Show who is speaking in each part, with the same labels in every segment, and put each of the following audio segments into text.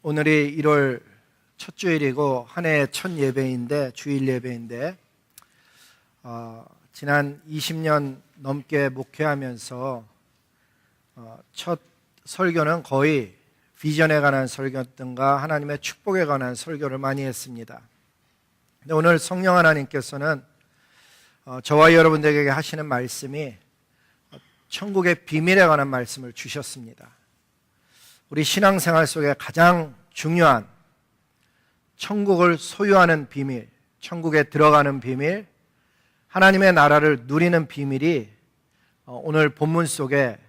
Speaker 1: 오늘이 1월 첫 주일이고 한 해의 첫 예배인데 주일 예배인데 지난 20년 넘게 목회하면서 첫 설교는 거의 비전에 관한 설교든가 하나님의 축복에 관한 설교를 많이 했습니다. 근데 오늘 성령 하나님께서는 저와 여러분들에게 하시는 말씀이 천국의 비밀에 관한 말씀을 주셨습니다. 우리 신앙생활 속에 가장 중요한 천국을 소유하는 비밀, 천국에 들어가는 비밀, 하나님의 나라를 누리는 비밀이 오늘 본문 속에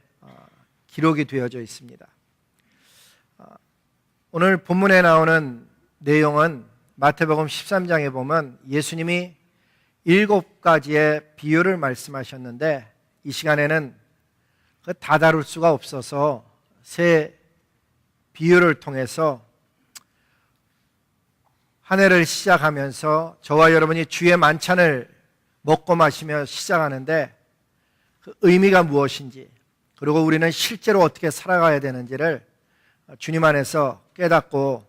Speaker 1: 기록이 되어져 있습니다. 오늘 본문에 나오는 내용은 마태복음 13장에 보면 예수님이 7가지의 비유를 말씀하셨는데 이 시간에는 다 다룰 수가 없어서 세 비유를 통해서 한 해를 시작하면서 저와 여러분이 주의 만찬을 먹고 마시며 시작하는데 그 의미가 무엇인지, 그리고 우리는 실제로 어떻게 살아가야 되는지를 주님 안에서 깨닫고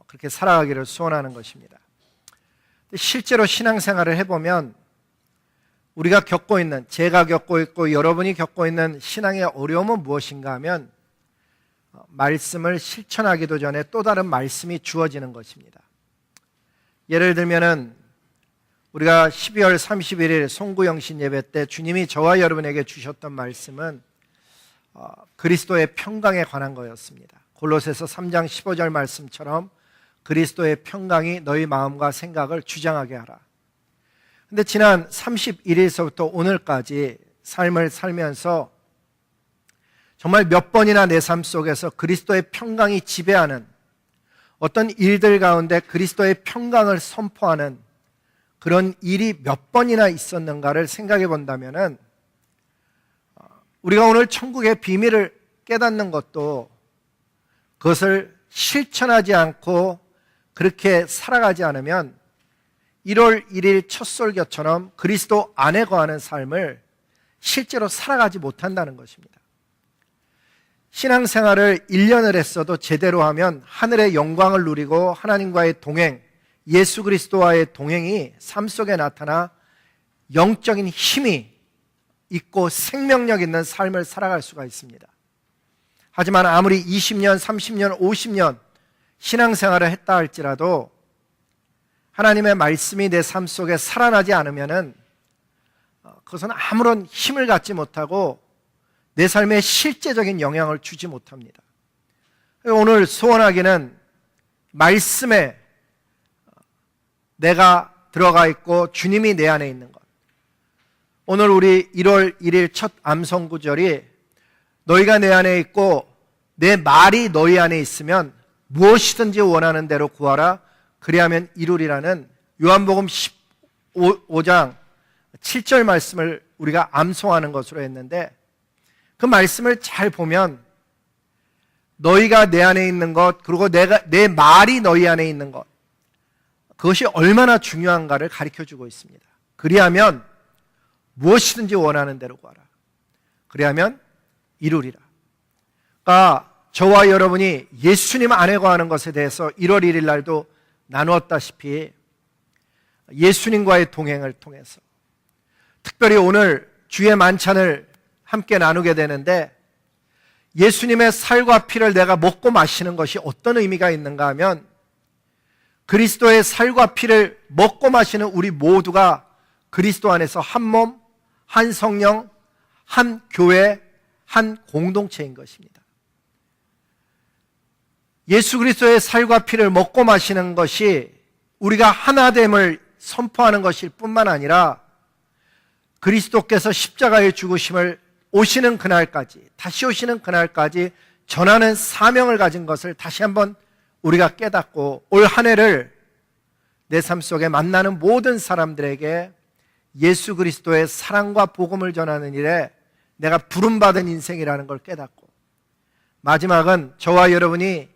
Speaker 1: 그렇게 살아가기를 소원하는 것입니다. 실제로 신앙생활을 해보면 우리가 겪고 있는, 제가 겪고 있고 여러분이 겪고 있는 신앙의 어려움은 무엇인가 하면 말씀을 실천하기도 전에 또 다른 말씀이 주어지는 것입니다. 예를 들면은 우리가 12월 31일 송구영신 예배 때 주님이 저와 여러분에게 주셨던 말씀은 그리스도의 평강에 관한 거였습니다. 골로새서 3장 15절 말씀처럼 그리스도의 평강이 너희 마음과 생각을 주장하게 하라. 근데 지난 31일서부터 오늘까지 삶을 살면서 정말 몇 번이나 내 삶 속에서 그리스도의 평강이 지배하는 어떤 일들 가운데 그리스도의 평강을 선포하는 그런 일이 몇 번이나 있었는가를 생각해 본다면은 우리가 오늘 천국의 비밀을 깨닫는 것도 그것을 실천하지 않고 그렇게 살아가지 않으면 1월 1일 첫 설교처럼 그리스도 안에 거하는 삶을 실제로 살아가지 못한다는 것입니다. 신앙생활을 1년을 했어도 제대로 하면 하늘의 영광을 누리고 하나님과의 동행, 예수 그리스도와의 동행이 삶 속에 나타나 영적인 힘이 있고 생명력 있는 삶을 살아갈 수가 있습니다. 하지만 아무리 20년, 30년, 50년 신앙생활을 했다 할지라도 하나님의 말씀이 내 삶 속에 살아나지 않으면은 그것은 아무런 힘을 갖지 못하고 내 삶에 실제적인 영향을 주지 못합니다. 오늘 소원하기는 말씀에 내가 들어가 있고 주님이 내 안에 있는 것. 오늘 우리 1월 1일 첫 암송 구절이 너희가 내 안에 있고 내 말이 너희 안에 있으면 무엇이든지 원하는 대로 구하라 그리하면 이루리라는 요한복음 15장 7절 말씀을 우리가 암송하는 것으로 했는데 그 말씀을 잘 보면 너희가 내 안에 있는 것, 그리고 내 말이 너희 안에 있는 것, 그것이 얼마나 중요한가를 가르쳐주고 있습니다. 그리하면 무엇이든지 원하는 대로 구하라. 그리하면 이루리라. 그러니까 저와 여러분이 예수님 안에 거하는 것에 대해서 1월 1일 날도 나누었다시피 예수님과의 동행을 통해서 특별히 오늘 주의 만찬을 함께 나누게 되는데 예수님의 살과 피를 내가 먹고 마시는 것이 어떤 의미가 있는가 하면 그리스도의 살과 피를 먹고 마시는 우리 모두가 그리스도 안에서 한 몸, 한 성령, 한 교회, 한 공동체인 것입니다. 예수 그리스도의 살과 피를 먹고 마시는 것이 우리가 하나됨을 선포하는 것일 뿐만 아니라 그리스도께서 십자가의 죽으심을 오시는 그날까지, 다시 오시는 그날까지 전하는 사명을 가진 것을 다시 한번 우리가 깨닫고 올 한 해를 내 삶 속에 만나는 모든 사람들에게 예수 그리스도의 사랑과 복음을 전하는 일에 내가 부름받은 인생이라는 걸 깨닫고 마지막은 저와 여러분이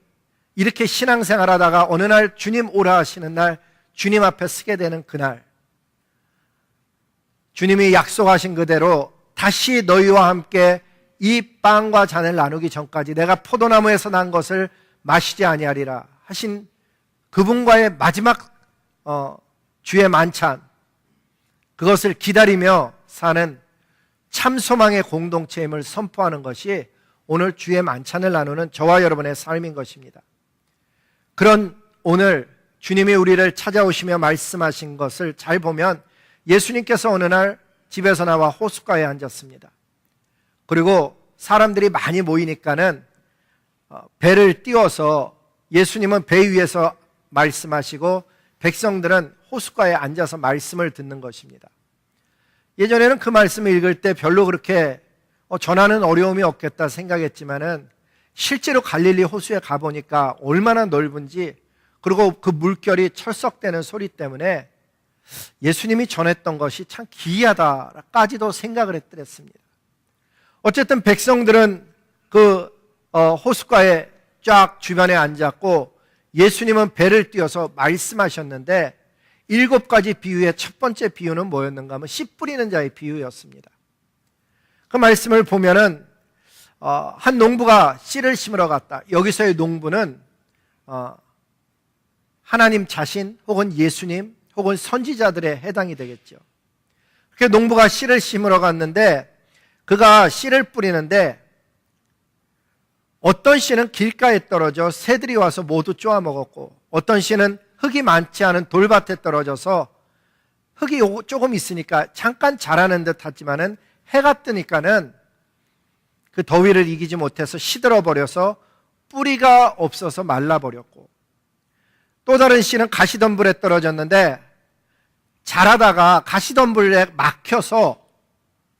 Speaker 1: 이렇게 신앙생활 하다가 어느 날 주님 오라 하시는 날 주님 앞에 서게 되는 그날 주님이 약속하신 그대로 다시 너희와 함께 이 빵과 잔을 나누기 전까지 내가 포도나무에서 난 것을 마시지 아니하리라 하신 그분과의 마지막 주의 만찬, 그것을 기다리며 사는 참 소망의 공동체임을 선포하는 것이 오늘 주의 만찬을 나누는 저와 여러분의 삶인 것입니다. 그런 오늘 주님이 우리를 찾아오시며 말씀하신 것을 잘 보면 예수님께서 어느 날 집에서 나와 호숫가에 앉았습니다. 그리고 사람들이 많이 모이니까는 배를 띄워서 예수님은 배 위에서 말씀하시고 백성들은 호숫가에 앉아서 말씀을 듣는 것입니다. 예전에는 그 말씀을 읽을 때 별로 그렇게 전하는 어려움이 없겠다 생각했지만은 실제로 갈릴리 호수에 가보니까 얼마나 넓은지, 그리고 그 물결이 철썩대는 소리 때문에 예수님이 전했던 것이 참 기이하다까지도 생각을 했더랬습니다. 어쨌든 백성들은 그 호숫가에 쫙 주변에 앉았고 예수님은 배를 띄워서 말씀하셨는데 7가지 비유의 첫 번째 비유는 뭐였는가 하면 씨 뿌리는 자의 비유였습니다. 그 말씀을 보면은 한 농부가 씨를 심으러 갔다. 여기서의 농부는 하나님 자신 혹은 예수님 혹은 선지자들에 해당이 되겠죠. 그렇게 농부가 씨를 심으러 갔는데 그가 씨를 뿌리는데 어떤 씨는 길가에 떨어져 새들이 와서 모두 쪼아 먹었고, 어떤 씨는 흙이 많지 않은 돌밭에 떨어져서 흙이 조금 있으니까 잠깐 자라는 듯 하지만은 해가 뜨니까는 그 더위를 이기지 못해서 시들어 버려서 뿌리가 없어서 말라버렸고, 또 다른 씨는 가시덤불에 떨어졌는데 자라다가 가시덤불에 막혀서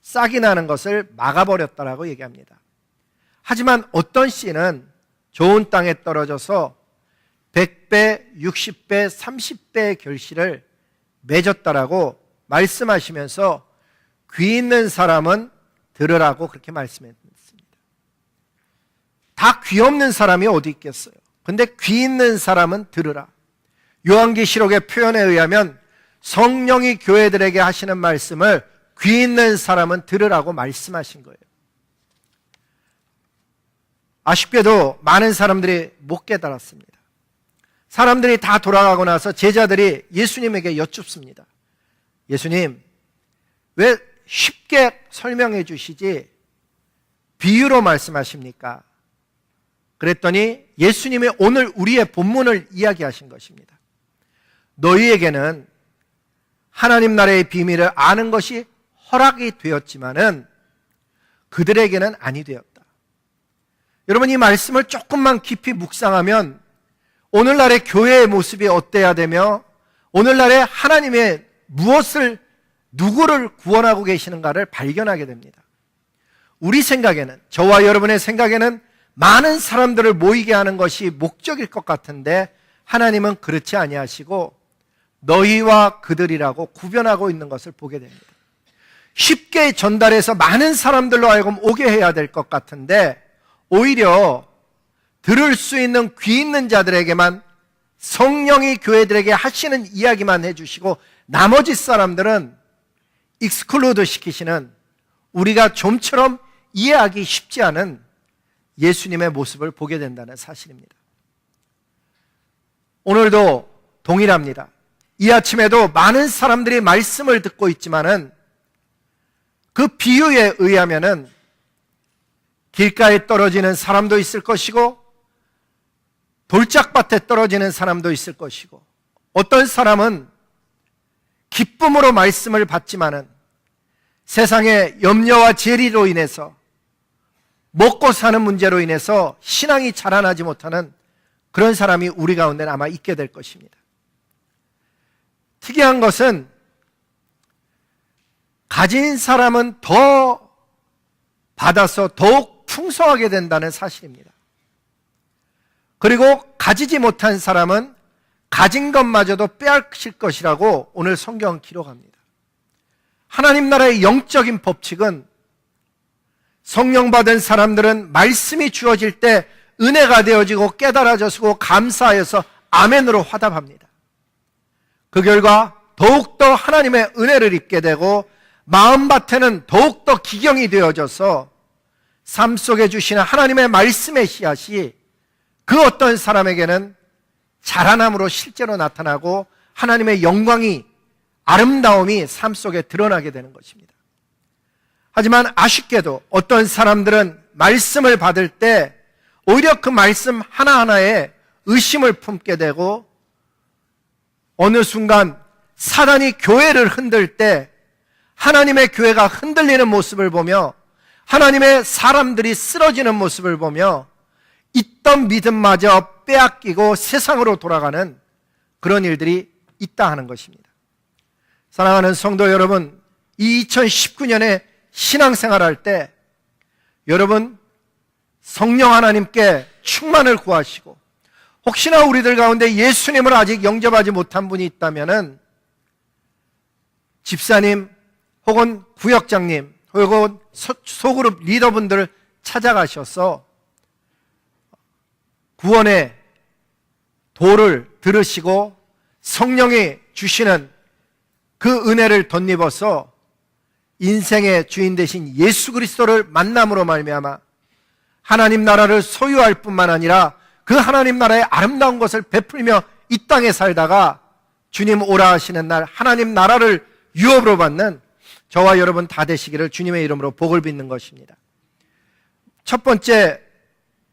Speaker 1: 싹이 나는 것을 막아버렸다라고 얘기합니다. 하지만 어떤 씨는 좋은 땅에 떨어져서 100배, 60배, 30배의 결실을 맺었다라고 말씀하시면서 귀 있는 사람은 들으라고 그렇게 말씀했습니다. 다 귀 없는 사람이 어디 있겠어요? 근데 귀 있는 사람은 들으라. 요한계시록의 표현에 의하면 성령이 교회들에게 하시는 말씀을 귀 있는 사람은 들으라고 말씀하신 거예요. 아쉽게도 많은 사람들이 못 깨달았습니다. 사람들이 다 돌아가고 나서 제자들이 예수님에게 여쭙습니다. 예수님, 왜 쉽게 설명해 주시지 비유로 말씀하십니까? 그랬더니 예수님이 오늘 우리의 본문을 이야기하신 것입니다. 너희에게는 하나님 나라의 비밀을 아는 것이 허락이 되었지만은 그들에게는 아니 되었다. 여러분, 이 말씀을 조금만 깊이 묵상하면 오늘날의 교회의 모습이 어때야 되며 오늘날의 하나님의 누구를 구원하고 계시는가를 발견하게 됩니다. 우리 생각에는, 저와 여러분의 생각에는 많은 사람들을 모이게 하는 것이 목적일 것 같은데 하나님은 그렇지 아니하시고 너희와 그들이라고 구별하고 있는 것을 보게 됩니다. 쉽게 전달해서 많은 사람들로 하여금 오게 해야 될 것 같은데 오히려 들을 수 있는 귀 있는 자들에게만 성령이 교회들에게 하시는 이야기만 해주시고 나머지 사람들은 익스클루드 시키시는, 우리가 좀처럼 이해하기 쉽지 않은 예수님의 모습을 보게 된다는 사실입니다. 오늘도 동일합니다. 이 아침에도 많은 사람들이 말씀을 듣고 있지만은 그 비유에 의하면은 길가에 떨어지는 사람도 있을 것이고 돌짝밭에 떨어지는 사람도 있을 것이고, 어떤 사람은 기쁨으로 말씀을 받지만은 세상의 염려와 재리로 인해서 먹고 사는 문제로 인해서 신앙이 자라나지 못하는 그런 사람이 우리 가운데는 아마 있게 될 것입니다. 특이한 것은 가진 사람은 더 받아서 더욱 풍성하게 된다는 사실입니다. 그리고 가지지 못한 사람은 가진 것마저도 빼앗길 것이라고 오늘 성경은 기록합니다. 하나님 나라의 영적인 법칙은 성령 받은 사람들은 말씀이 주어질 때 은혜가 되어지고 깨달아져서 감사하여서 아멘으로 화답합니다. 그 결과 더욱더 하나님의 은혜를 입게 되고 마음밭에는 더욱더 기경이 되어져서 삶 속에 주시는 하나님의 말씀의 씨앗이 그 어떤 사람에게는 자라남으로 실제로 나타나고 하나님의 영광이, 아름다움이 삶 속에 드러나게 되는 것입니다. 하지만 아쉽게도 어떤 사람들은 말씀을 받을 때 오히려 그 말씀 하나하나에 의심을 품게 되고, 어느 순간 사단이 교회를 흔들 때 하나님의 교회가 흔들리는 모습을 보며, 하나님의 사람들이 쓰러지는 모습을 보며 있던 믿음마저 빼앗기고 세상으로 돌아가는 그런 일들이 있다 하는 것입니다. 사랑하는 성도 여러분, 이 2019년에 신앙생활할 때 여러분 성령 하나님께 충만을 구하시고, 혹시나 우리들 가운데 예수님을 아직 영접하지 못한 분이 있다면은 집사님 혹은 구역장님 혹은 소그룹 리더분들을 찾아가셔서 구원의 도를 들으시고 성령이 주시는 그 은혜를 덧입어서 인생의 주인 되신 예수 그리스도를 만남으로 말미암아 하나님 나라를 소유할 뿐만 아니라 그 하나님 나라의 아름다운 것을 베풀며 이 땅에 살다가 주님 오라 하시는 날 하나님 나라를 유업으로 받는 저와 여러분 다 되시기를 주님의 이름으로 복을 빚는 것입니다. 첫 번째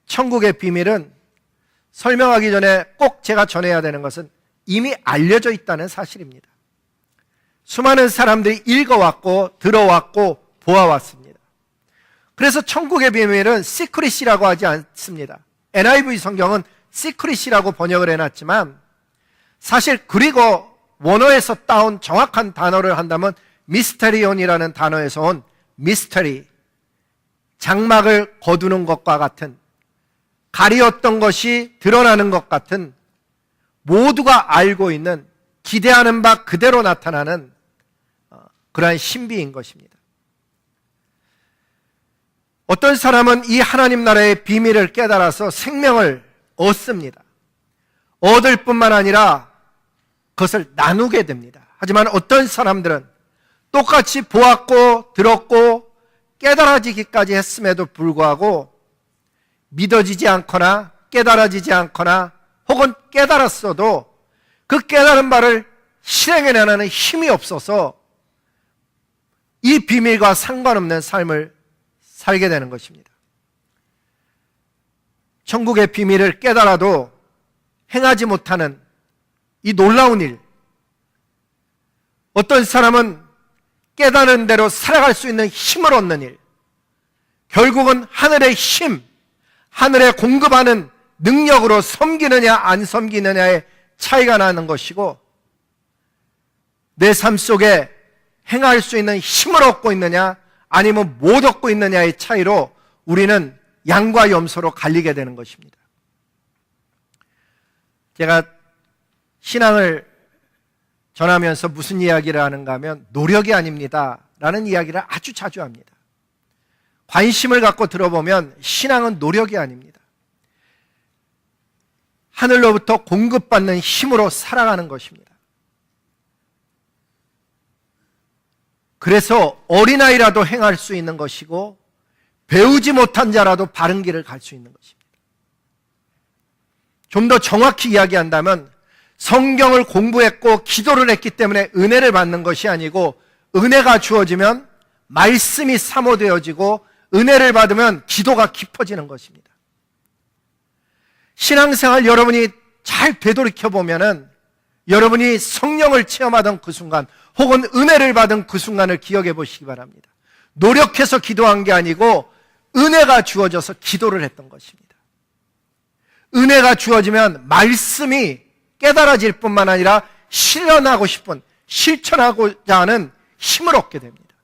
Speaker 1: 천국의 비밀은 설명하기 전에 꼭 제가 전해야 되는 것은 이미 알려져 있다는 사실입니다. 수많은 사람들이 읽어왔고 들어왔고 보아왔습니다. 그래서 천국의 비밀은 시크릿이라고 하지 않습니다. NIV 성경은 시크릿이라고 번역을 해놨지만 사실 그리고 원어에서 따온 정확한 단어를 한다면 미스테리온이라는 단어에서 온 미스터리, 장막을 거두는 것과 같은, 가리었던 것이 드러나는 것 같은, 모두가 알고 있는, 기대하는 바 그대로 나타나는 그러한 신비인 것입니다. 어떤 사람은 이 하나님 나라의 비밀을 깨달아서 생명을 얻습니다. 얻을 뿐만 아니라 그것을 나누게 됩니다. 하지만 어떤 사람들은 똑같이 보았고 들었고 깨달아지기까지 했음에도 불구하고 믿어지지 않거나 깨달아지지 않거나 혹은 깨달았어도 그 깨달은 바를 실행해내는 힘이 없어서 이 비밀과 상관없는 삶을 살게 되는 것입니다. 천국의 비밀을 깨달아도 행하지 못하는 이 놀라운 일, 어떤 사람은 깨달은 대로 살아갈 수 있는 힘을 얻는 일, 결국은 하늘의 힘, 하늘에 공급하는 능력으로 섬기느냐 안 섬기느냐의 차이가 나는 것이고, 내 삶 속에 행할 수 있는 힘을 얻고 있느냐 아니면 못 얻고 있느냐의 차이로 우리는 양과 염소로 갈리게 되는 것입니다. 제가 신앙을 전하면서 무슨 이야기를 하는가 하면 노력이 아닙니다 라는 이야기를 아주 자주 합니다. 관심을 갖고 들어보면 신앙은 노력이 아닙니다. 하늘로부터 공급받는 힘으로 살아가는 것입니다. 그래서 어린아이라도 행할 수 있는 것이고 배우지 못한 자라도 바른 길을 갈 수 있는 것입니다. 좀 더 정확히 이야기한다면 성경을 공부했고 기도를 했기 때문에 은혜를 받는 것이 아니고, 은혜가 주어지면 말씀이 사모되어지고 은혜를 받으면 기도가 깊어지는 것입니다. 신앙생활 여러분이 잘 되돌이켜보면은 여러분이 성령을 체험하던 그 순간 혹은 은혜를 받은 그 순간을 기억해 보시기 바랍니다. 노력해서 기도한 게 아니고 은혜가 주어져서 기도를 했던 것입니다. 은혜가 주어지면 말씀이 깨달아질 뿐만 아니라 실현하고 싶은, 실천하고자 하는 힘을 얻게 됩니다.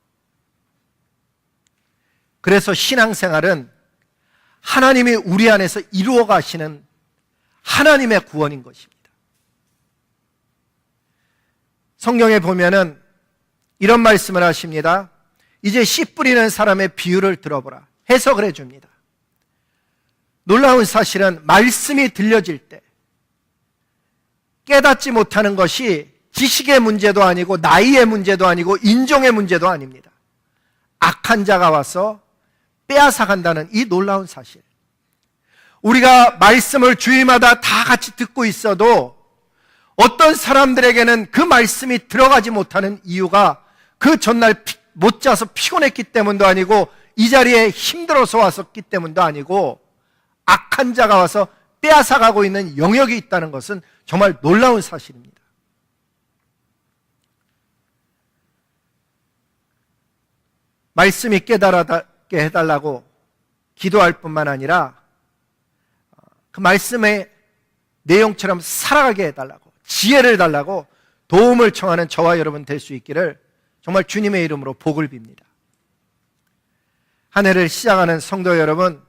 Speaker 1: 그래서 신앙생활은 하나님이 우리 안에서 이루어 가시는 하나님의 구원인 것입니다. 성경에 보면은 이런 말씀을 하십니다. 이제 씨 뿌리는 사람의 비유를 들어보라. 해석을 해줍니다. 놀라운 사실은 말씀이 들려질 때 깨닫지 못하는 것이 지식의 문제도 아니고 나이의 문제도 아니고 인종의 문제도 아닙니다. 악한 자가 와서 빼앗아간다는 이 놀라운 사실. 우리가 말씀을 주일마다 다 같이 듣고 있어도 어떤 사람들에게는 그 말씀이 들어가지 못하는 이유가 그 전날 못 자서 피곤했기 때문도 아니고 이 자리에 힘들어서 왔었기 때문도 아니고 악한 자가 와서 빼앗아가고 있는 영역이 있다는 것은 정말 놀라운 사실입니다. 말씀이 깨달게 해달라고 기도할 뿐만 아니라 그 말씀의 내용처럼 살아가게 해달라고, 지혜를 달라고 도움을 청하는 저와 여러분 될 수 있기를 정말 주님의 이름으로 복을 빕니다. 한 해를 시작하는 성도 여러분,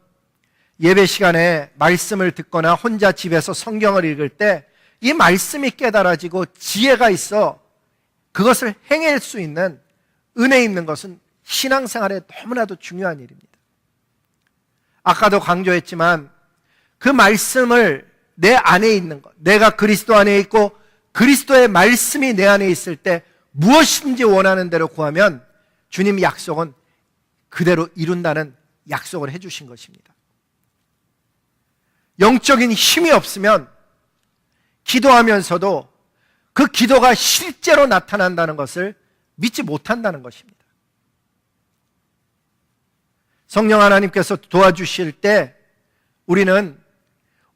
Speaker 1: 예배 시간에 말씀을 듣거나 혼자 집에서 성경을 읽을 때 이 말씀이 깨달아지고 지혜가 있어 그것을 행할 수 있는 은혜 있는 것은 신앙생활에 너무나도 중요한 일입니다. 아까도 강조했지만 그 말씀을 내 안에 있는 것, 내가 그리스도 안에 있고 그리스도의 말씀이 내 안에 있을 때 무엇인지 원하는 대로 구하면 주님 약속은 그대로 이룬다는 약속을 해주신 것입니다. 영적인 힘이 없으면 기도하면서도 그 기도가 실제로 나타난다는 것을 믿지 못한다는 것입니다. 성령 하나님께서 도와주실 때 우리는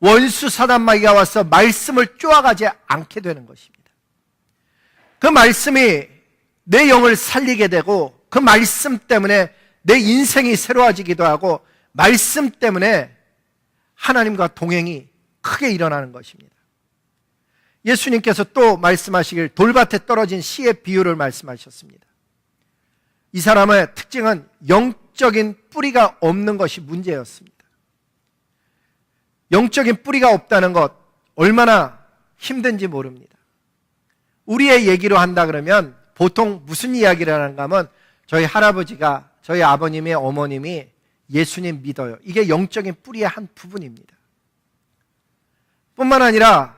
Speaker 1: 원수 사단마귀가 와서 말씀을 쪼아가지 않게 되는 것입니다. 그 말씀이 내 영을 살리게 되고 그 말씀 때문에 내 인생이 새로워지기도 하고 말씀 때문에 하나님과 동행이 크게 일어나는 것입니다. 예수님께서 또 말씀하시길 돌밭에 떨어진 씨의 비유를 말씀하셨습니다. 이 사람의 특징은 영적인 뿌리가 없는 것이 문제였습니다. 영적인 뿌리가 없다는 것 얼마나 힘든지 모릅니다. 우리의 얘기로 한다 그러면 보통 무슨 이야기를 하는가 하면 저희 할아버지가, 저희 아버님의 어머님이 예수님 믿어요. 이게 영적인 뿌리의 한 부분입니다. 뿐만 아니라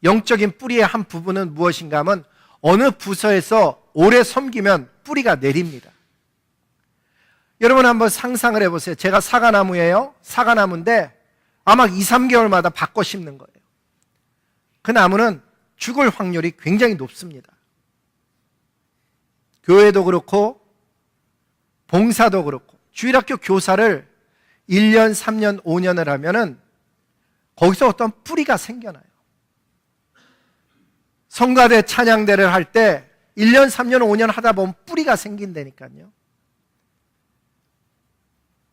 Speaker 1: 영적인 뿌리의 한 부분은 무엇인가 하면 어느 부서에서 오래 섬기면 뿌리가 내립니다. 여러분 한번 상상을 해보세요. 제가 사과나무예요. 사과나무인데 아마 2, 3개월마다 바꿔 심는 거예요. 그 나무는 죽을 확률이 굉장히 높습니다. 교회도 그렇고 봉사도 그렇고 주일학교 교사를 1년, 3년, 5년을 하면은 거기서 어떤 뿌리가 생겨나요. 성가대 찬양대를 할 때 1년, 3년, 5년 하다 보면 뿌리가 생긴다니까요.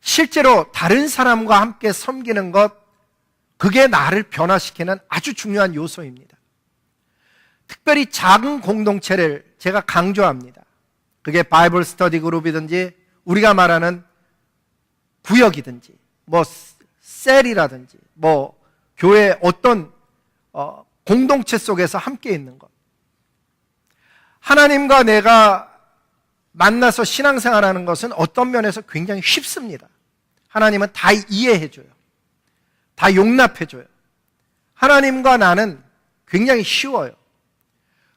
Speaker 1: 실제로 다른 사람과 함께 섬기는 것, 그게 나를 변화시키는 아주 중요한 요소입니다. 특별히 작은 공동체를 제가 강조합니다. 그게 바이블 스터디 그룹이든지 우리가 말하는 구역이든지 뭐 셀이라든지 뭐 교회 어떤 공동체 속에서 함께 있는 것. 하나님과 내가 만나서 신앙생활하는 것은 어떤 면에서 굉장히 쉽습니다. 하나님은 다 이해해줘요. 다 용납해줘요. 하나님과 나는 굉장히 쉬워요.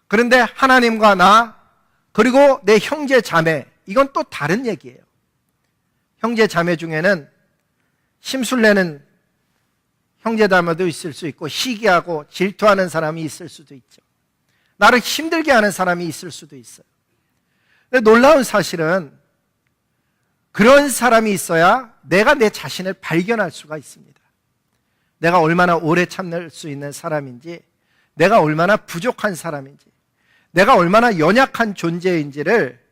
Speaker 1: 그런데 하나님과 나 그리고 내 형제 자매, 이건 또 다른 얘기예요. 형제 자매 중에는 심술내는 형제 자매도 있을 수 있고 시기하고 질투하는 사람이 있을 수도 있죠. 나를 힘들게 하는 사람이 있을 수도 있어요. 근데 놀라운 사실은 그런 사람이 있어야 내가 내 자신을 발견할 수가 있습니다. 내가 얼마나 오래 참을 수 있는 사람인지, 내가 얼마나 부족한 사람인지, 내가 얼마나 연약한 존재인지를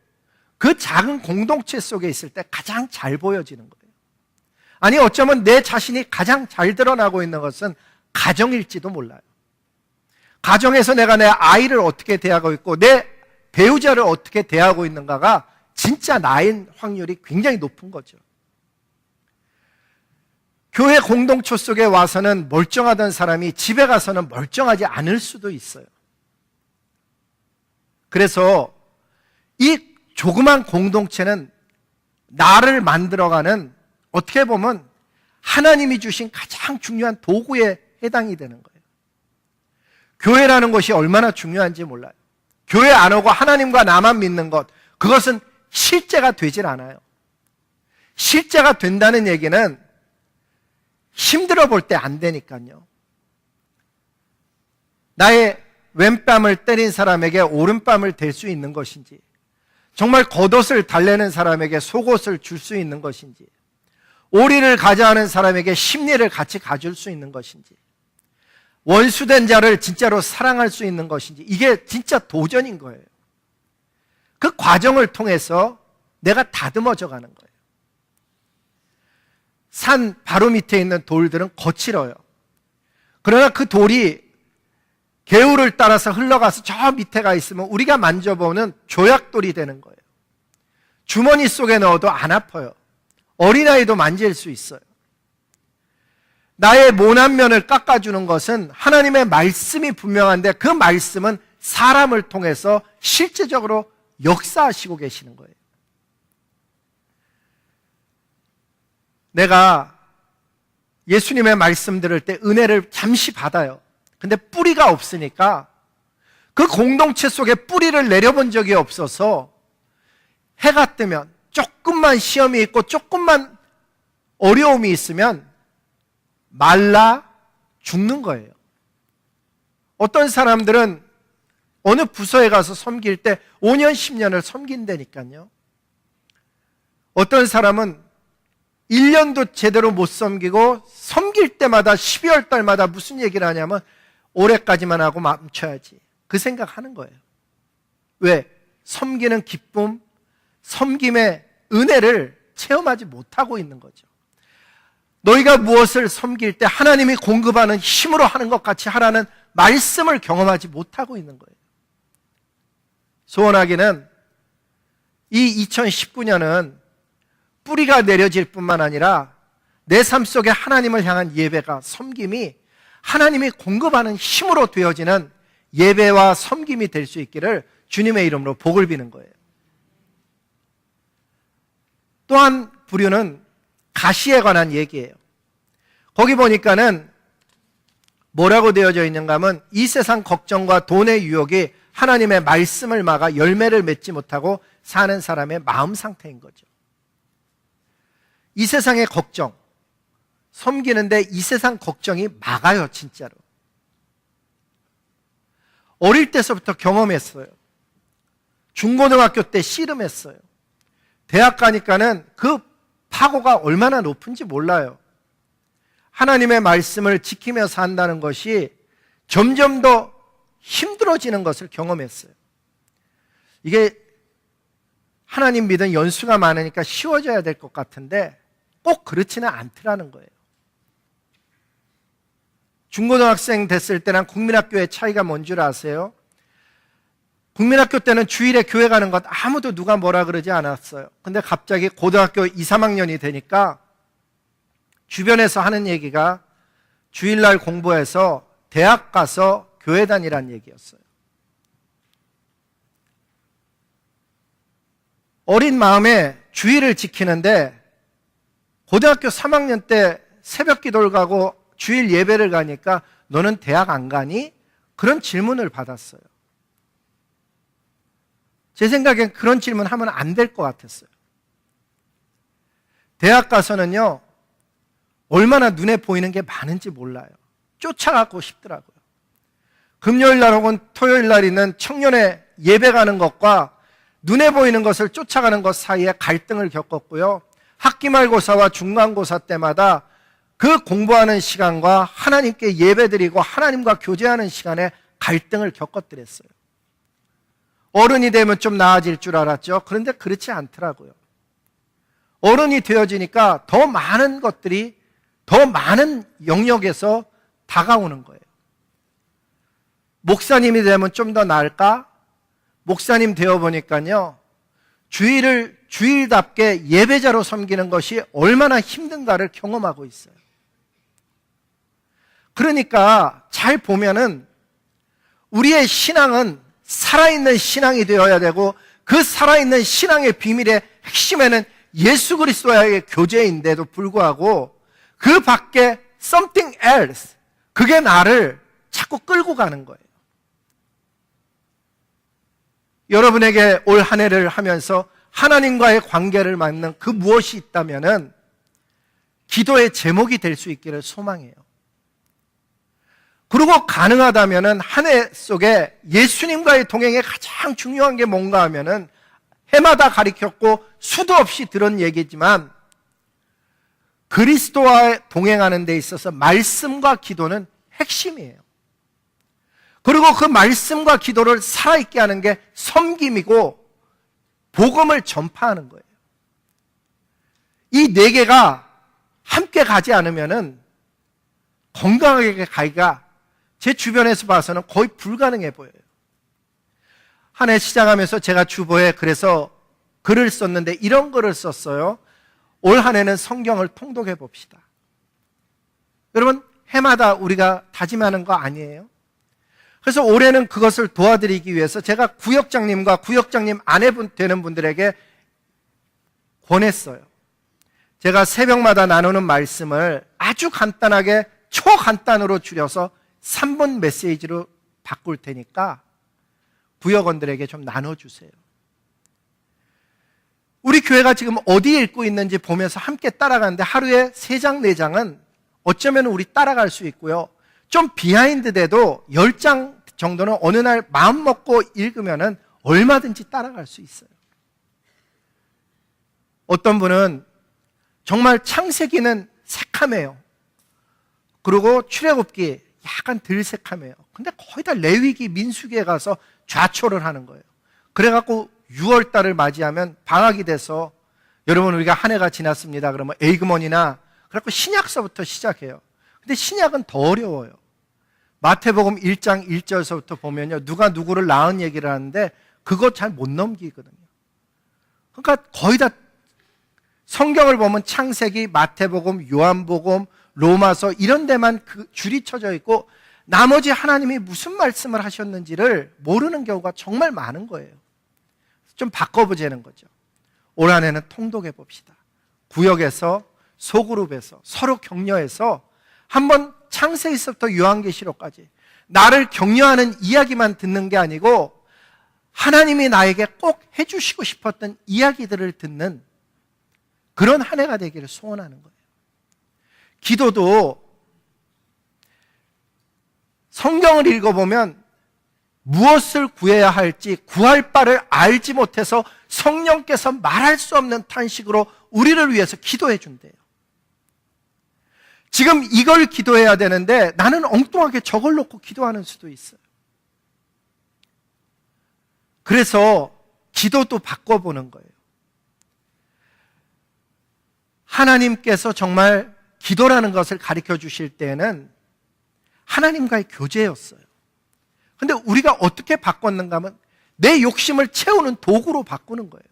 Speaker 1: 그 작은 공동체 속에 있을 때 가장 잘 보여지는 거예요. 아니 어쩌면 내 자신이 가장 잘 드러나고 있는 것은 가정일지도 몰라요. 가정에서 내가 내 아이를 어떻게 대하고 있고 내 배우자를 어떻게 대하고 있는가가 진짜 나인 확률이 굉장히 높은 거죠. 교회 공동체 속에 와서는 멀쩡하던 사람이 집에 가서는 멀쩡하지 않을 수도 있어요. 그래서 이 조그만 공동체는 나를 만들어가는, 어떻게 보면 하나님이 주신 가장 중요한 도구에 해당이 되는 거예요. 교회라는 것이 얼마나 중요한지 몰라요. 교회 안 오고 하나님과 나만 믿는 것, 그것은 실제가 되질 않아요. 실제가 된다는 얘기는 힘들어 볼 때 안 되니까요. 나의 왼뺨을 때린 사람에게 오른뺨을 댈 수 있는 것인지, 정말 겉옷을 달래는 사람에게 속옷을 줄 수 있는 것인지, 오리를 가져하는 사람에게 심리를 같이 가줄 수 있는 것인지, 원수된 자를 진짜로 사랑할 수 있는 것인지, 이게 진짜 도전인 거예요. 그 과정을 통해서 내가 다듬어져 가는 거예요. 산 바로 밑에 있는 돌들은 거칠어요. 그러나 그 돌이 개울을 따라서 흘러가서 저 밑에 가 있으면 우리가 만져보는 조약돌이 되는 거예요. 주머니 속에 넣어도 안 아파요. 어린아이도 만질 수 있어요. 나의 모난 면을 깎아주는 것은 하나님의 말씀이 분명한데, 그 말씀은 사람을 통해서 실제적으로 역사하시고 계시는 거예요. 내가 예수님의 말씀 들을 때 은혜를 잠시 받아요. 근데 뿌리가 없으니까 그 공동체 속에 뿌리를 내려본 적이 없어서 해가 뜨면 조금만 시험이 있고 조금만 어려움이 있으면 말라 죽는 거예요. 어떤 사람들은 어느 부서에 가서 섬길 때 5년, 10년을 섬긴다니까요. 어떤 사람은 1년도 제대로 못 섬기고 섬길 때마다 12월 달마다 무슨 얘기를 하냐면 올해까지만 하고 멈춰야지, 그 생각하는 거예요. 왜? 섬기는 기쁨, 섬김의 은혜를 체험하지 못하고 있는 거죠. 너희가 무엇을 섬길 때 하나님이 공급하는 힘으로 하는 것 같이 하라는 말씀을 경험하지 못하고 있는 거예요. 소원하기는 이 2019년은 뿌리가 내려질 뿐만 아니라 내 삶 속에 하나님을 향한 예배가, 섬김이 하나님이 공급하는 힘으로 되어지는 예배와 섬김이 될 수 있기를 주님의 이름으로 복을 비는 거예요. 또 한 부류는 가시에 관한 얘기예요. 거기 보니까는 뭐라고 되어져 있는가 하면, 이 세상 걱정과 돈의 유혹이 하나님의 말씀을 막아 열매를 맺지 못하고 사는 사람의 마음 상태인 거죠. 이 세상의 걱정, 섬기는데 이 세상 걱정이 막아요, 진짜로. 어릴 때서부터 경험했어요. 중고등학교 때 씨름했어요. 대학 가니까는 그 파고가 얼마나 높은지 몰라요. 하나님의 말씀을 지키며 산다는 것이 점점 더 힘들어지는 것을 경험했어요. 이게 하나님 믿은 연수가 많으니까 쉬워져야 될 것 같은데 꼭 그렇지는 않더라는 거예요. 중고등학생 됐을 때랑 국민학교의 차이가 뭔 줄 아세요? 국민학교 때는 주일에 교회 가는 것 아무도 누가 뭐라 그러지 않았어요. 근데 갑자기 고등학교 2, 3학년이 되니까 주변에서 하는 얘기가 주일날 공부해서 대학 가서 교회 다니란 얘기였어요. 어린 마음에 주일을 지키는데 고등학교 3학년 때 새벽 기도를 가고 주일 예배를 가니까 너는 대학 안 가니? 그런 질문을 받았어요. 제 생각엔 그런 질문 하면 안 될 것 같았어요. 대학 가서는요, 얼마나 눈에 보이는 게 많은지 몰라요. 쫓아가고 싶더라고요. 금요일 날 혹은 토요일 날 있는 청년의 예배 가는 것과 눈에 보이는 것을 쫓아가는 것 사이에 갈등을 겪었고요. 학기말고사와 중간고사 때마다 그 공부하는 시간과 하나님께 예배드리고 하나님과 교제하는 시간에 갈등을 겪었더랬어요. 어른이 되면 좀 나아질 줄 알았죠. 그런데 그렇지 않더라고요. 어른이 되어지니까 더 많은 것들이 더 많은 영역에서 다가오는 거예요. 목사님이 되면 좀 더 나을까? 목사님 되어보니까요, 주일을 주일답게 예배자로 섬기는 것이 얼마나 힘든가를 경험하고 있어요. 그러니까 잘 보면은 우리의 신앙은 살아있는 신앙이 되어야 되고, 그 살아있는 신앙의 비밀의 핵심에는 예수 그리스도와의 교제인데도 불구하고 그 밖에 something else, 그게 나를 자꾸 끌고 가는 거예요. 여러분에게 올 한 해를 하면서 하나님과의 관계를 맺는 그 무엇이 있다면은 기도의 제목이 될 수 있기를 소망해요. 그리고 가능하다면 한 해 속에 예수님과의 동행에 가장 중요한 게 뭔가 하면은 해마다 가르쳤고 수도 없이 들은 얘기지만 그리스도와 동행하는 데 있어서 말씀과 기도는 핵심이에요. 그리고 그 말씀과 기도를 살아있게 하는 게 섬김이고 복음을 전파하는 거예요. 이 네 개가 함께 가지 않으면은 건강하게 가기가 제 주변에서 봐서는 거의 불가능해 보여요. 한 해 시작하면서 제가 주보에 그래서 글을 썼는데 이런 글을 썼어요. 올 한 해는 성경을 통독해 봅시다. 여러분, 해마다 우리가 다짐하는 거 아니에요? 그래서 올해는 그것을 도와드리기 위해서 제가 구역장님과 구역장님 아내분 되는 분들에게 권했어요. 제가 새벽마다 나누는 말씀을 아주 간단하게 초간단으로 줄여서 3분 메시지로 바꿀 테니까 구역원들에게 좀 나눠주세요. 우리 교회가 지금 어디에 읽고 있는지 보면서 함께 따라가는데 하루에 3장, 4장은 어쩌면 우리 따라갈 수 있고요. 좀 비하인드 돼도 10장 정도는 어느 날 마음 먹고 읽으면은 얼마든지 따라갈 수 있어요. 어떤 분은 정말 창세기는 새카매요. 그리고 출애굽기 약간 덜 새카매요. 근데 거의 다 레위기, 민수기에 가서 좌초를 하는 거예요. 그래갖고 6월 달을 맞이하면 방학이 돼서 여러분 우리가 한 해가 지났습니다. 그러면 에이그먼이나 그래갖고 신약서부터 시작해요. 근데 신약은 더 어려워요. 마태복음 1장 1절서부터 보면요. 누가 누구를 낳은 얘기를 하는데 그거 잘 못 넘기거든요. 그러니까 거의 다 성경을 보면 창세기, 마태복음, 요한복음, 로마서 이런 데만 그 줄이 쳐져 있고 나머지 하나님이 무슨 말씀을 하셨는지를 모르는 경우가 정말 많은 거예요. 좀 바꿔보자는 거죠. 올 한 해는 통독해 봅시다. 구역에서 소그룹에서 서로 격려해서 한번 창세기서부터 요한계시록까지 나를 격려하는 이야기만 듣는 게 아니고 하나님이 나에게 꼭 해주시고 싶었던 이야기들을 듣는 그런 한 해가 되기를 소원하는 거예요. 기도도 성경을 읽어보면 무엇을 구해야 할지 구할 바를 알지 못해서 성령께서 말할 수 없는 탄식으로 우리를 위해서 기도해 준대요. 지금 이걸 기도해야 되는데 나는 엉뚱하게 저걸 놓고 기도하는 수도 있어요. 그래서 기도도 바꿔보는 거예요. 하나님께서 정말 기도라는 것을 가르쳐 주실 때는 하나님과의 교제였어요. 근데 우리가 어떻게 바꿨는가 하면 내 욕심을 채우는 도구로 바꾸는 거예요.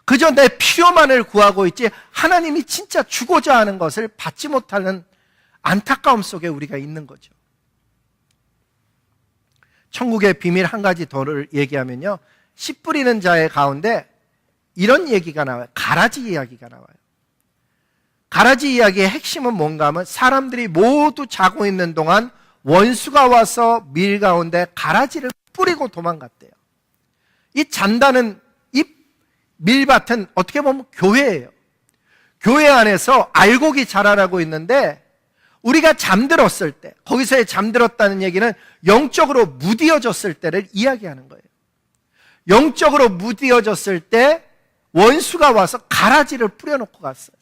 Speaker 1: 그저 내 필요만을 구하고 있지 하나님이 진짜 주고자 하는 것을 받지 못하는 안타까움 속에 우리가 있는 거죠. 천국의 비밀 한 가지 더를 얘기하면요. 씨 뿌리는 자의 가운데 이런 얘기가 나와요. 가라지 이야기가 나와요. 가라지 이야기의 핵심은 뭔가 하면 사람들이 모두 자고 있는 동안 원수가 와서 밀 가운데 가라지를 뿌리고 도망갔대요. 이 잔다는 이 밀밭은 어떻게 보면 교회예요. 교회 안에서 알곡이 자라나고 있는데 우리가 잠들었을 때, 거기서의 잠들었다는 얘기는 영적으로 무디어졌을 때를 이야기하는 거예요. 영적으로 무디어졌을 때 원수가 와서 가라지를 뿌려놓고 갔어요.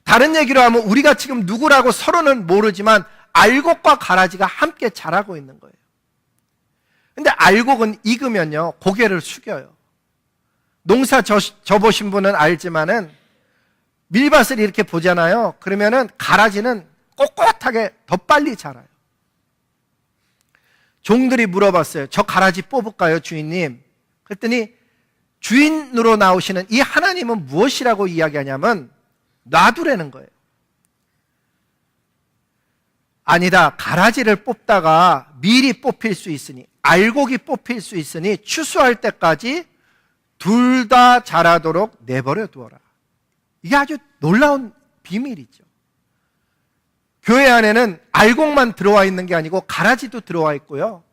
Speaker 1: 다른 얘기로 하면 우리가 지금 누구라고 서로는 모르지만 알곡과 가라지가 함께 자라고 있는 거예요. 근데 알곡은 익으면요 고개를 숙여요. 농사 져보신 분은 알지만은 밀밭을 이렇게 보잖아요. 그러면은 가라지는 꼿꼿하게 더 빨리 자라요. 종들이 물어봤어요. 저 가라지 뽑을까요, 주인님? 그랬더니 주인으로 나오시는 이 하나님은 무엇이라고 이야기하냐면 놔두라는 거예요. 아니다. 가라지를 뽑다가 밀이 뽑힐 수 있으니 알곡이 뽑힐 수 있으니 추수할 때까지 둘 다 자라도록 내버려 두어라. 이게 아주 놀라운 비밀이죠. 교회 안에는 알곡만 들어와 있는 게 아니고 가라지도 들어와 있고요.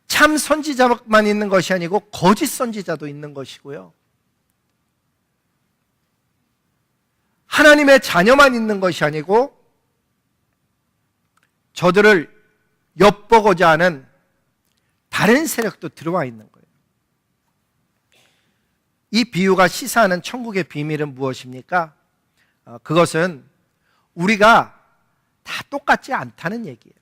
Speaker 1: 참 선지자만 있는 것이 아니고 거짓 선지자도 있는 것이고요. 하나님의 자녀만 있는 것이 아니고 저들을 엿보고자 하는 다른 세력도 들어와 있는 거예요. 이 비유가 시사하는 천국의 비밀은 무엇입니까? 그것은 우리가 다 똑같지 않다는 얘기예요.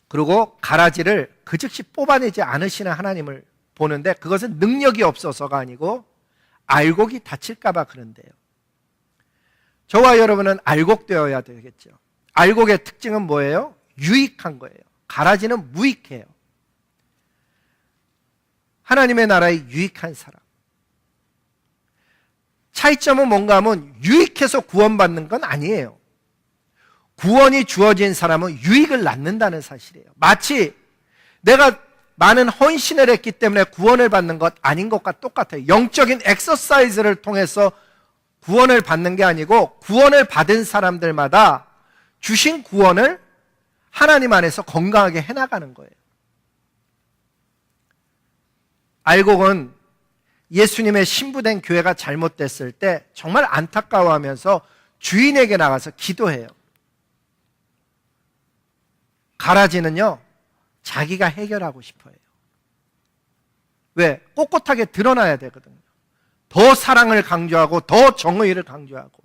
Speaker 1: 그리고 가라지를 그 즉시 뽑아내지 않으시는 하나님을 보는데 그것은 능력이 없어서가 아니고 알곡이 다칠까 봐 그런데요. 저와 여러분은 알곡되어야 되겠죠. 알곡의 특징은 뭐예요? 유익한 거예요. 가라지는 무익해요. 하나님의 나라의 유익한 사람. 차이점은 뭔가 하면 유익해서 구원받는 건 아니에요. 구원이 주어진 사람은 유익을 낳는다는 사실이에요. 마치 내가 많은 헌신을 했기 때문에 구원을 받는 것 아닌 것과 똑같아요. 영적인 엑서사이즈를 통해서 구원을 받는 게 아니고 구원을 받은 사람들마다 주신 구원을 하나님 안에서 건강하게 해나가는 거예요. 알곡은 예수님의 신부된 교회가 잘못됐을 때 정말 안타까워하면서 주인에게 나가서 기도해요. 가라지는요, 자기가 해결하고 싶어요. 왜? 꼿꼿하게 드러나야 되거든요. 더 사랑을 강조하고 더 정의를 강조하고.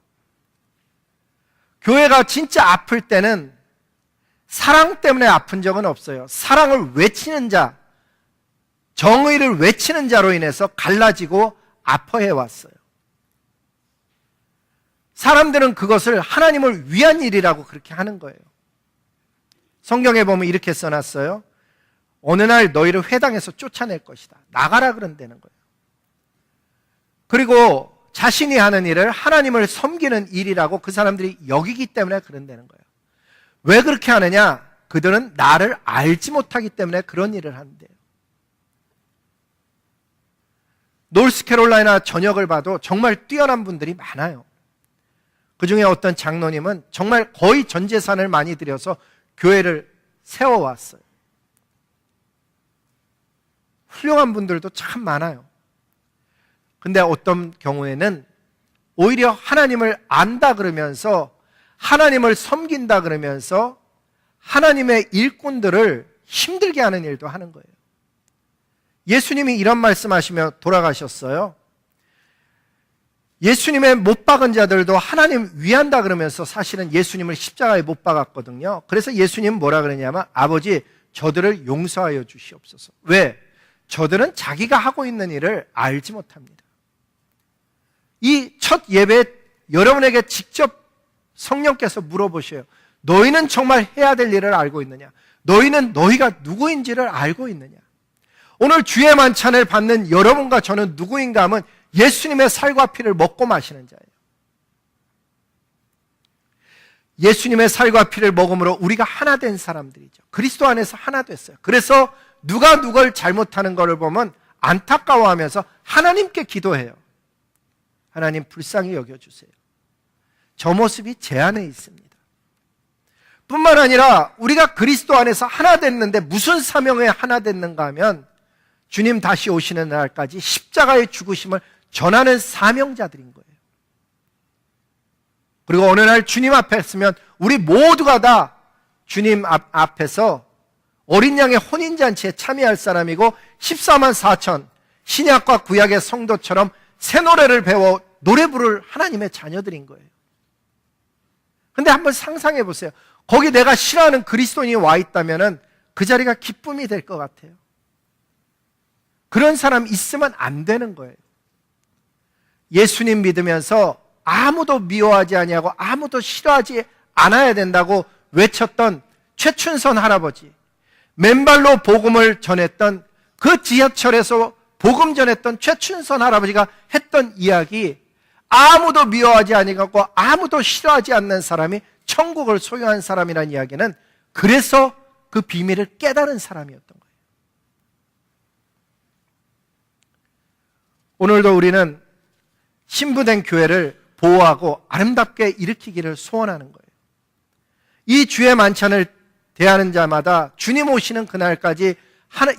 Speaker 1: 교회가 진짜 아플 때는 사랑 때문에 아픈 적은 없어요. 사랑을 외치는 자, 정의를 외치는 자로 인해서 갈라지고 아파해 왔어요. 사람들은 그것을 하나님을 위한 일이라고 그렇게 하는 거예요. 성경에 보면 이렇게 써놨어요. 어느 날 너희를 회당에서 쫓아낼 것이다. 나가라 그런다는 거예요. 그리고 자신이 하는 일을 하나님을 섬기는 일이라고 그 사람들이 여기기 때문에 그런다는 거예요. 왜 그렇게 하느냐? 그들은 나를 알지 못하기 때문에 그런 일을 한대요. 노스캐롤라이나 전역을 봐도 정말 뛰어난 분들이 많아요. 그 중에 어떤 장로님은 정말 거의 전 재산을 많이 들여서 교회를 세워왔어요. 훌륭한 분들도 참 많아요. 근데 어떤 경우에는 오히려 하나님을 안다 그러면서 하나님을 섬긴다 그러면서 하나님의 일꾼들을 힘들게 하는 일도 하는 거예요. 예수님이 이런 말씀하시며 돌아가셨어요. 예수님의 못 박은 자들도 하나님 위한다 그러면서 사실은 예수님을 십자가에 못 박았거든요. 그래서 예수님은 뭐라 그러냐면 아버지 저들을 용서하여 주시옵소서. 왜? 저들은 자기가 하고 있는 일을 알지 못합니다. 이 첫 예배 여러분에게 직접 성령께서 물어보셔요. 너희는 정말 해야 될 일을 알고 있느냐? 너희는 너희가 누구인지를 알고 있느냐? 오늘 주의 만찬을 받는 여러분과 저는 누구인가 하면 예수님의 살과 피를 먹고 마시는 자예요. 예수님의 살과 피를 먹음으로 우리가 하나 된 사람들이죠. 그리스도 안에서 하나 됐어요. 그래서 누가 누굴 잘못하는 것을 보면 안타까워하면서 하나님께 기도해요. 하나님 불쌍히 여겨주세요. 저 모습이 제 안에 있습니다. 뿐만 아니라 우리가 그리스도 안에서 하나 됐는데 무슨 사명에 하나 됐는가 하면 주님 다시 오시는 날까지 십자가의 죽으심을 전하는 사명자들인 거예요. 그리고 어느 날 주님 앞에 서면 우리 모두가 다 주님 앞에서 어린 양의 혼인잔치에 참여할 사람이고 14만 4천 신약과 구약의 성도처럼 새 노래를 배워 노래 부를 하나님의 자녀들인 거예요. 근데 한번 상상해 보세요. 거기 내가 싫어하는 그리스도인이 와 있다면 그 자리가 기쁨이 될 것 같아요. 그런 사람 있으면 안 되는 거예요. 예수님 믿으면서 아무도 미워하지 아니하고 아무도 싫어하지 않아야 된다고 외쳤던 최춘선 할아버지, 맨발로 복음을 전했던 그 지하철에서 복음 전했던 최춘선 할아버지가 했던 이야기, 아무도 미워하지 아니하고 아무도 싫어하지 않는 사람이 천국을 소유한 사람이라는 이야기는 그래서 그 비밀을 깨달은 사람이었던 거예요. 오늘도 우리는 신부된 교회를 보호하고 아름답게 일으키기를 소원하는 거예요. 이 주의 만찬을 대하는 자마다 주님 오시는 그날까지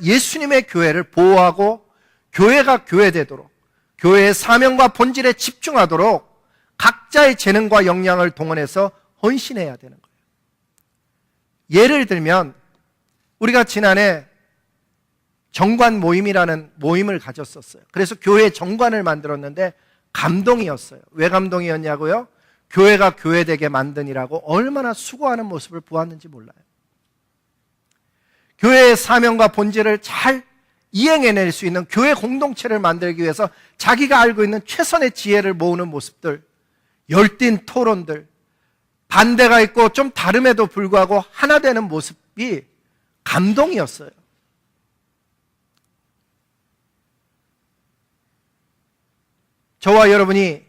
Speaker 1: 예수님의 교회를 보호하고 교회가 교회되도록 교회의 사명과 본질에 집중하도록 각자의 재능과 역량을 동원해서 헌신해야 되는 거예요. 예를 들면 우리가 지난해 정관 모임이라는 모임을 가졌었어요. 그래서 교회 정관을 만들었는데 감동이었어요. 왜 감동이었냐고요? 교회가 교회되게 만드니라고 얼마나 수고하는 모습을 보았는지 몰라요. 교회의 사명과 본질을 잘 이행해낼 수 있는 교회 공동체를 만들기 위해서 자기가 알고 있는 최선의 지혜를 모으는 모습들, 열띤 토론들, 반대가 있고 좀 다름에도 불구하고 하나 되는 모습이 감동이었어요. 저와 여러분이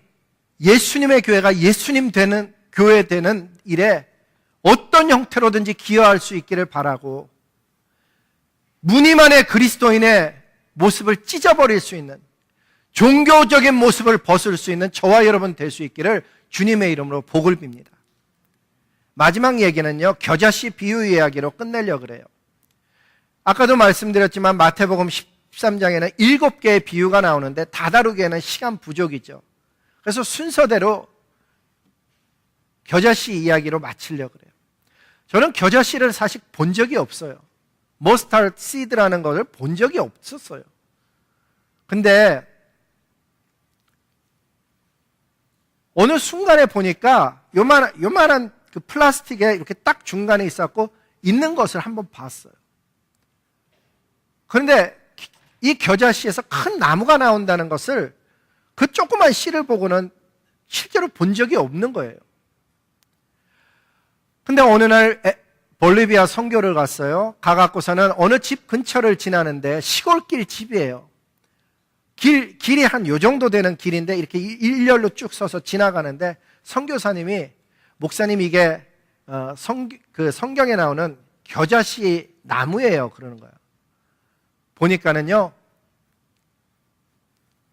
Speaker 1: 예수님의 교회가 예수님 되는 교회 되는 일에 어떤 형태로든지 기여할 수 있기를 바라고, 무늬 안의 그리스도인의 모습을 찢어버릴 수 있는, 종교적인 모습을 벗을 수 있는 저와 여러분 될 수 있기를 주님의 이름으로 복을 빕니다. 마지막 얘기는요, 겨자씨 비유 이야기로 끝내려고 그래요. 아까도 말씀드렸지만 마태복음 13장에는 7개의 비유가 나오는데 다 다루기에는 시간 부족이죠. 그래서 순서대로 겨자씨 이야기로 마치려고 그래요. 저는 겨자씨를 사실 본 적이 없어요. 머스타드 시드라는 것을 본 적이 없었어요. 근데 어느 순간에 보니까 요만한 그 플라스틱에 이렇게 딱 중간에 있었고 있는 것을 한번 봤어요. 그런데 이 겨자씨에서 큰 나무가 나온다는 것을 그 조그만 씨를 보고는 실제로 본 적이 없는 거예요. 근데 어느 날 볼리비아 선교를 갔어요. 가갖고서는 어느 집 근처를 지나는데 시골길 집이에요. 길이 한 요 정도 되는 길인데 이렇게 일렬로 쭉 서서 지나가는데 선교사님이, 목사님 이게 성경에 나오는 겨자씨 나무예요 그러는 거예요. 보니까는요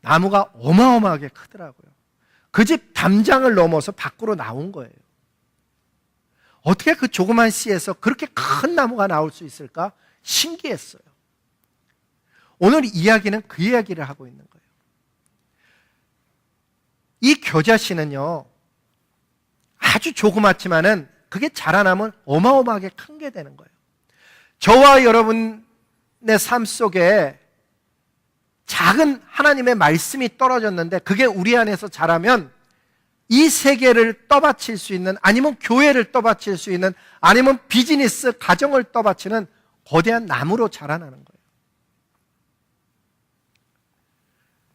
Speaker 1: 나무가 어마어마하게 크더라고요. 그 집 담장을 넘어서 밖으로 나온 거예요. 어떻게 그 조그만 씨에서 그렇게 큰 나무가 나올 수 있을까? 신기했어요. 오늘 이야기는 그 이야기를 하고 있는 거예요. 이 겨자씨는요 아주 조그맣지만은 그게 자라나면 어마어마하게 큰 게 되는 거예요. 저와 여러분의 삶 속에 작은 하나님의 말씀이 떨어졌는데 그게 우리 안에서 자라면 이 세계를 떠받칠 수 있는, 아니면 교회를 떠받칠 수 있는, 아니면 비즈니스, 가정을 떠받치는 거대한 나무로 자라나는 거예요.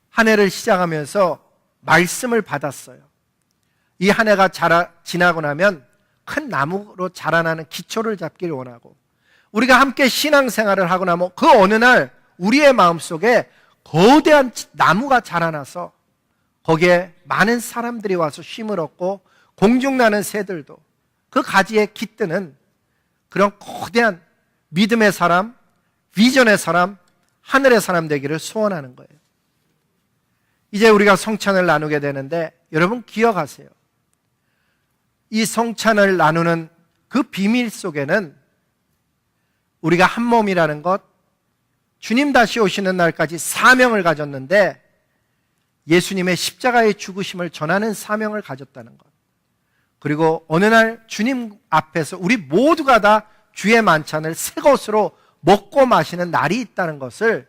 Speaker 1: 한 해를 시작하면서 말씀을 받았어요. 이 한 해가 지나고 나면 큰 나무로 자라나는 기초를 잡기를 원하고, 우리가 함께 신앙생활을 하고 나면 그 어느 날 우리의 마음속에 거대한 나무가 자라나서 거기에 많은 사람들이 와서 쉼을 얻고 공중나는 새들도 그 가지에 깃드는 그런 거대한 믿음의 사람, 비전의 사람, 하늘의 사람 되기를 소원하는 거예요. 이제 우리가 성찬을 나누게 되는데 여러분 기억하세요. 이 성찬을 나누는 그 비밀 속에는 우리가 한 몸이라는 것, 주님 다시 오시는 날까지 사명을 가졌는데 예수님의 십자가의 죽으심을 전하는 사명을 가졌다는 것, 그리고 어느 날 주님 앞에서 우리 모두가 다 주의 만찬을 새 것으로 먹고 마시는 날이 있다는 것을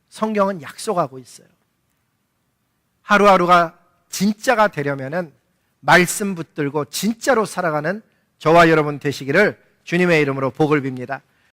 Speaker 1: 성경은 약속하고 있어요. 하루하루가 진짜가 되려면은 말씀 붙들고 진짜로 살아가는 저와 여러분 되시기를 주님의 이름으로 복을 빕니다.